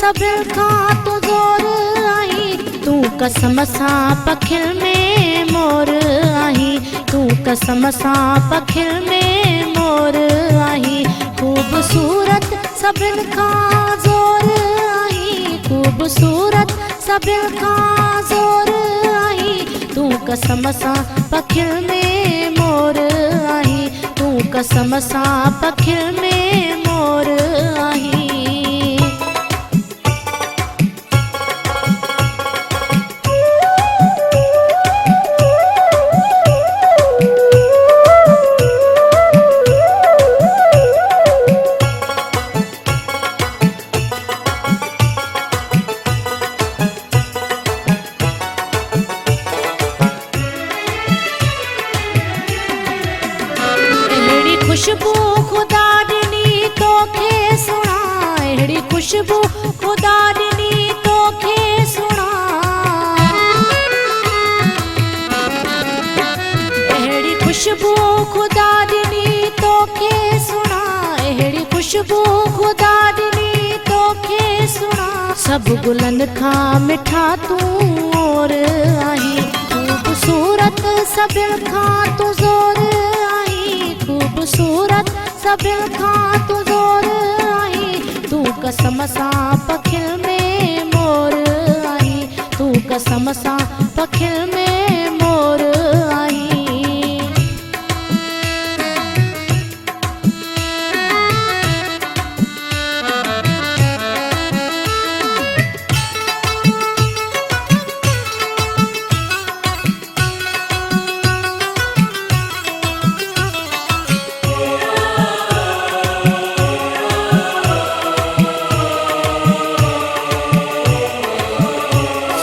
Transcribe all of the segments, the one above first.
सभिल खां तू ज़ोर आहीं, तू कसम सां पखिल में मोर आहीं, तू कसम सां पखिल में मोर आहीं। ख़ूबसूरत सभिल खां ज़ोर आहीं, ख़ूबसूरत सभिल खां ज़ोर आहीं, तू कसम सां पखिल में मोर आहीं, तू कसम सां पखिल में मोर आहीं। खुशबू खुदा ॾिनी तोखे सुणा, अहिड़ी खुशबू खुदा ॾिनी तोखे सुणा, अहिड़ी खुशबू खुदा ॾिनी तोखे सुणा, अहिड़ी खुशबू खुदा ॾिनी तोखे सुणा। सभु गुलनि खां मिठा तूं और आहीं, ख़ूबसूरत सभिल खां तूं ज़ोर आहीं, ख़ूबसूरत सभिल खां तूं ज़ोर आहीं, तू कसम सां पखिल में मोर आहीं, तू कसम सां पखिल में मोर आहीं।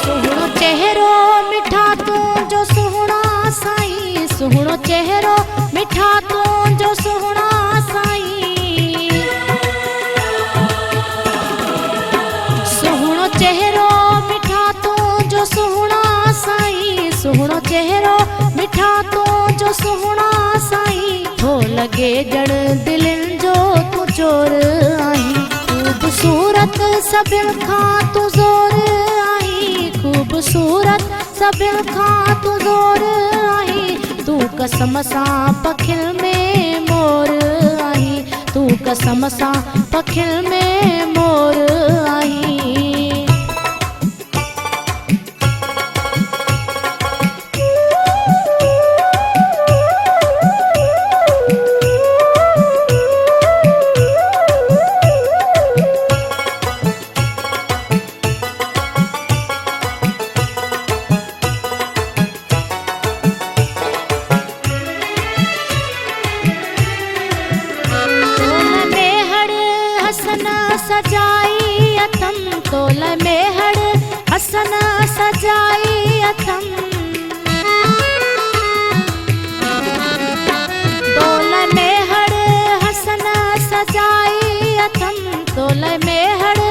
सुहिणो चेहरो मिठा तुंहिंजो सुहिणा साईं, सुहिणो चेहरो मिठा तुंहिंजो सुहिणा साईं, सुहिणो चेहरो मिठा तुंहिंजो सुहिणा साईं। थो लॻे ॼण दिलनि जो तूं चोर आहीं, ख़ूबसूरत सभिल खां तूं ज़ोर आहीं, ख़ूबसूरत सभिल खां तूं ज़ोर आहीं, तू कसम सां पखिल में मोर आहीं, तू कसम सां पखिल में मोर आहीं। सजाई अथम तोल में हड़ हसन सजाई अथम, तोल में हड़ हसन सजाई अथम, तोल में हड़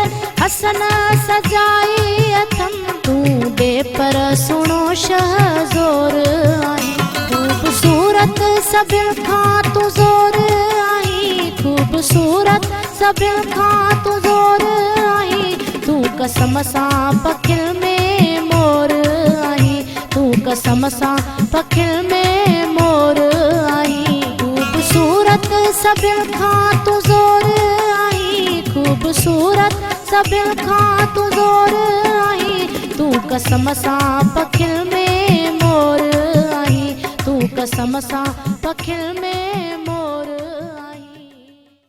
हसन सजाई अथम। तू दे पर सुनो शहज़ोर आहीं, ख़ूबसूरत सभिल खां तूं ज़ोर आहीं, ख़ूबसूरत सभिल खां तूं ज़ोर आहीं, तू कसम सां पखिल में मोर आहीं, तू कसम सां पखिल में मोर आहीं। ख़ूबसूरत सभिल खां तूं ज़ोर आहीं, ख़ूबसूरत सभिल खां तूं ज़ोर आहीं, तू कसम सां पखिल में मोर आहीं, तू कसम सां पखिल में मोर